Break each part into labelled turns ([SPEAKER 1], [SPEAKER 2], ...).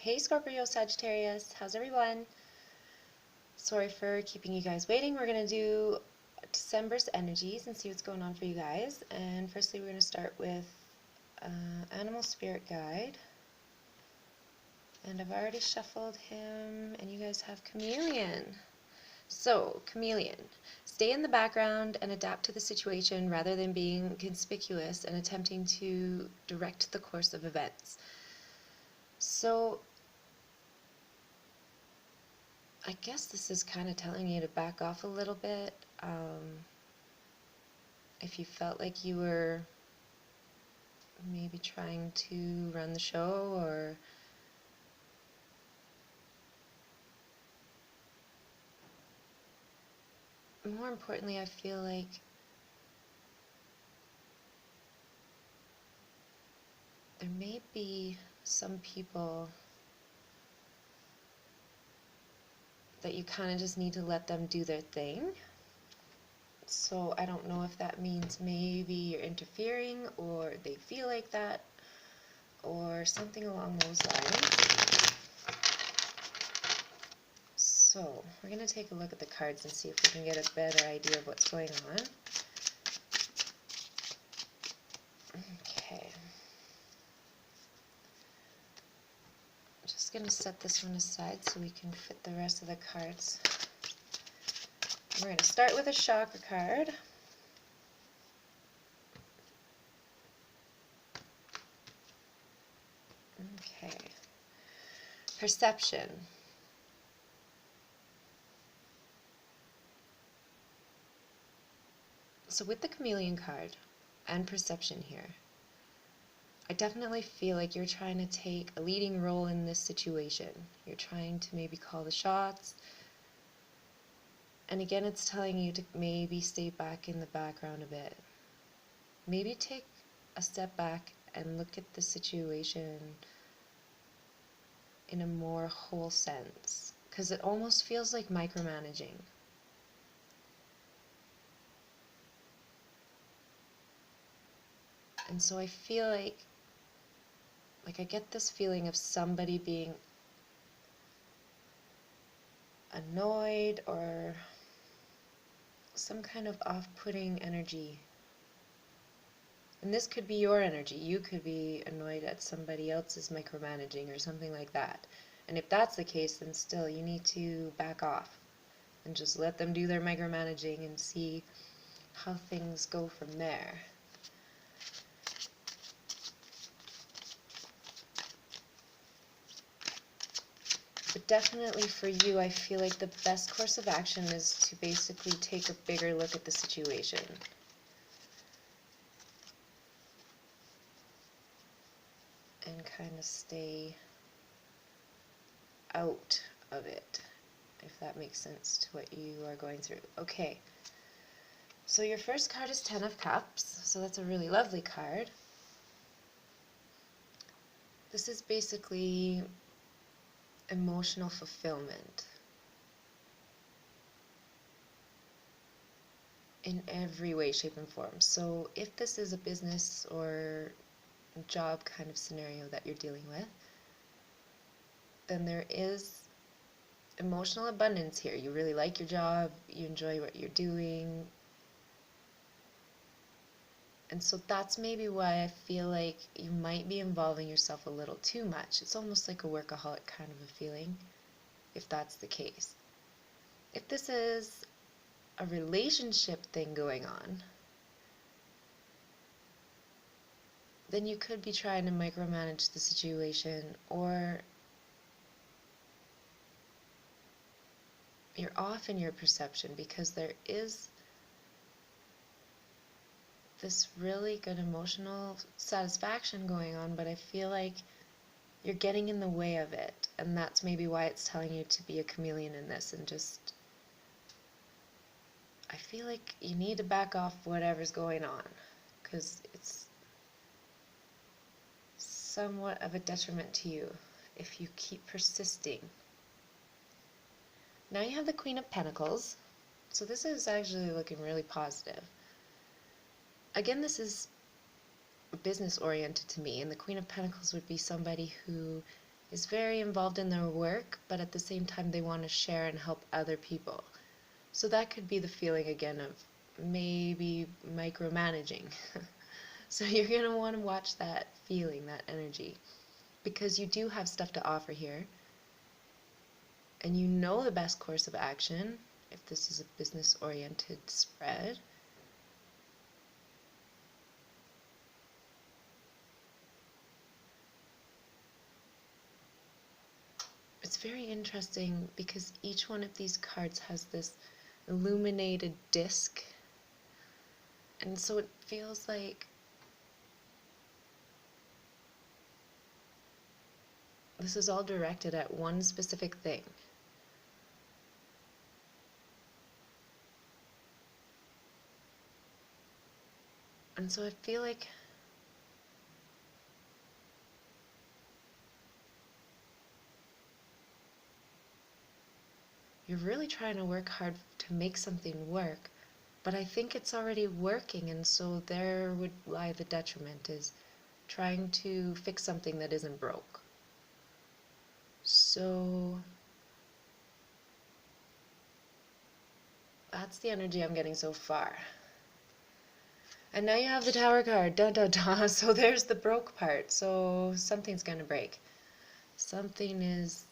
[SPEAKER 1] Hey Scorpio Sagittarius, how's everyone? Sorry for keeping you guys waiting. We're going to do December's energies and see what's going on for you guys. And firstly, we're going to start with Animal Spirit Guide. And I've already shuffled him, and you guys have Chameleon. So, Chameleon, stay in the background and adapt to the situation rather than being conspicuous and attempting to direct the course of events. So, I guess this is kind of telling you to back off a little bit. If you felt like you were maybe trying to run the show, or more importantly, I feel like there may be some people that you kind of just need to let them do their thing. So I don't know if that means maybe you're interfering, or they feel like that, or something along those lines. So we're going to take a look at the cards and see if we can get a better idea of what's going on. Okay. I'm just going to set this one aside so we can fit the rest of the cards. We're going to start with a chakra card. Okay. Perception. So with the chameleon card and perception here, I definitely feel like you're trying to take a leading role in this situation. You're trying to maybe call the shots. And again, it's telling you to maybe stay back in the background a bit. Maybe take a step back and look at the situation in a more whole sense, because it almost feels like micromanaging. And so I feel like I get this feeling of somebody being annoyed or some kind of off-putting energy. And this could be your energy. You could be annoyed at somebody else's micromanaging or something like that. And if that's the case, then still you need to back off and just let them do their micromanaging and see how things go from there. But definitely for you, I feel like the best course of action is to basically take a bigger look at the situation. And kind of stay out of it, if that makes sense to what you are going through. Okay, so your first card is Ten of Cups, so that's a really lovely card. This is basically emotional fulfillment in every way, shape, and form. So if this is a business or job kind of scenario that you're dealing with, then there is emotional abundance here. You really like your job, you enjoy what you're doing, and so that's maybe why I feel like you might be involving yourself a little too much. It's almost like a workaholic kind of a feeling, if that's the case. If this is a relationship thing going on, then you could be trying to micromanage the situation, or you're off in your perception because there is this really good emotional satisfaction going on, but I feel like you're getting in the way of it, and that's maybe why it's telling you to be a chameleon in this, and just, I feel like you need to back off whatever's going on, because it's somewhat of a detriment to you if you keep persisting. Now you have the Queen of Pentacles, so this is actually looking really positive. Again, this is business oriented to me, and the Queen of Pentacles would be somebody who is very involved in their work, but at the same time they want to share and help other people. So that could be the feeling again of maybe micromanaging. So you're going to want to watch that feeling, that energy, because you do have stuff to offer here, and you know the best course of action if this is a business-oriented spread. It's very interesting because each one of these cards has this illuminated disc, and so it feels like this is all directed at one specific thing. And so I feel like you're really trying to work hard to make something work, but I think it's already working, and so there would lie the detriment, is trying to fix something that isn't broke. So that's the energy I'm getting so far. And now you have the Tower card, dun dun dun, so there's the broke part, so something's gonna break. Something is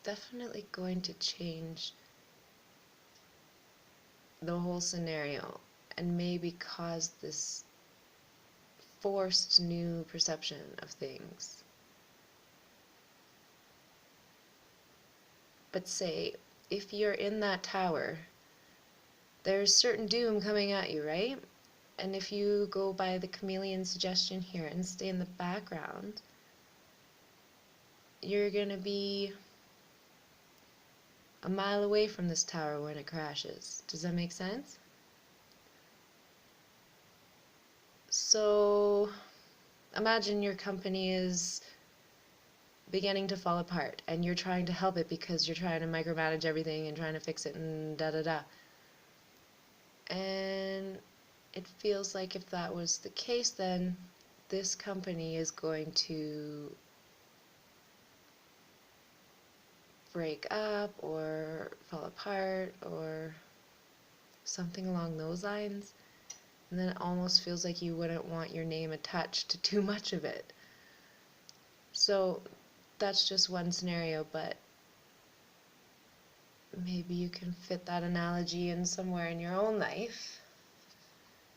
[SPEAKER 1] definitely going to change the whole scenario and maybe cause this forced new perception of things. But say, if you're in that tower, there's certain doom coming at you, right? And if you go by the chameleon suggestion here and stay in the background, you're gonna be a mile away from this tower when it crashes. Does that make sense? So imagine your company is beginning to fall apart and you're trying to help it because you're trying to micromanage everything and trying to fix it and da da da. And it feels like if that was the case, then this company is going to break up or fall apart or something along those lines. And then it almost feels like you wouldn't want your name attached to too much of it. So that's just one scenario, but maybe you can fit that analogy in somewhere in your own life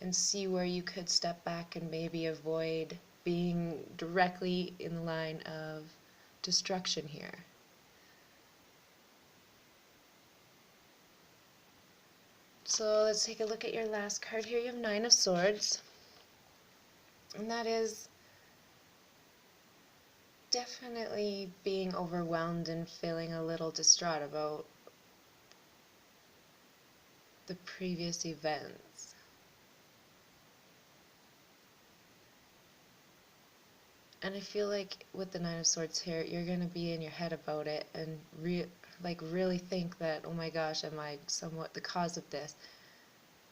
[SPEAKER 1] and see where you could step back and maybe avoid being directly in the line of destruction here. So let's take a look at your last card here. You have Nine of Swords, and that is definitely being overwhelmed and feeling a little distraught about the previous events. And I feel like with the Nine of Swords here, you're going to be in your head about it and really think that, oh my gosh, am I somewhat the cause of this?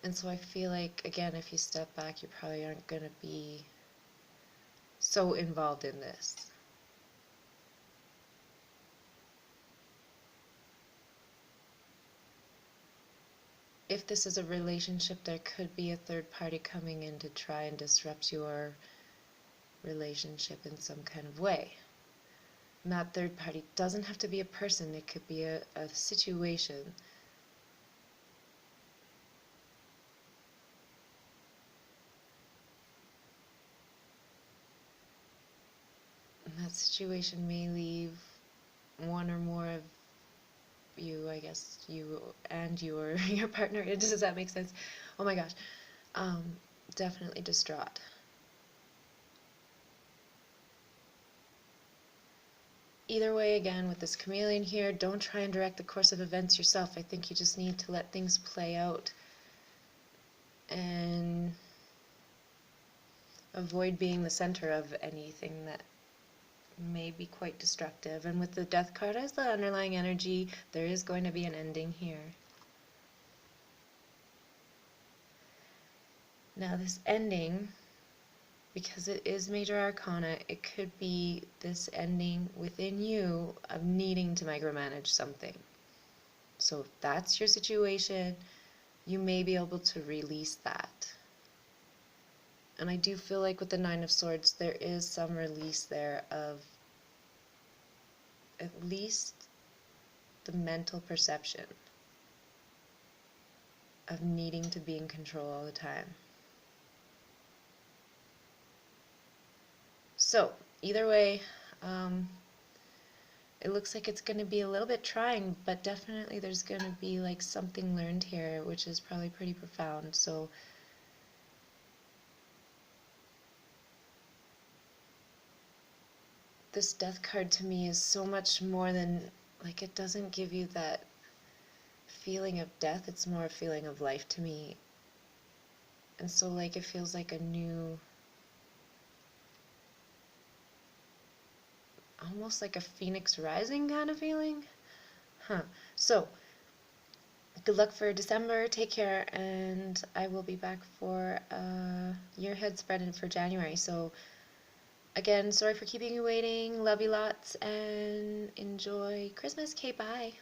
[SPEAKER 1] And so I feel like, again, if you step back, you probably aren't going to be so involved in this. If this is a relationship, there could be a third party coming in to try and disrupt your relationship in some kind of way. And that third party doesn't have to be a person, it could be a situation. And that situation may leave one or more of you, I guess, you and your partner, does that make sense? Oh my gosh, definitely distraught. Either way, again, with this chameleon here, don't try and direct the course of events yourself. I think you just need to let things play out and avoid being the center of anything that may be quite destructive. And with the Death card as the underlying energy, there is going to be an ending here. Now this ending, because it is major arcana, it could be this ending within you of needing to micromanage something. So if that's your situation, you may be able to release that. And I do feel like with the Nine of Swords, there is some release there of at least the mental perception of needing to be in control all the time. So, either way, it looks like it's going to be a little bit trying, but definitely there's going to be like something learned here, which is probably pretty profound. So, this death card to me is so much more than, like, it doesn't give you that feeling of death, it's more a feeling of life to me. And so, like, it feels like a new, almost like a phoenix rising kind of feeling. So, good luck for December, take care, and I will be back for your head spread for January. So, again, sorry for keeping you waiting, love you lots, and enjoy Christmas. Okay, bye.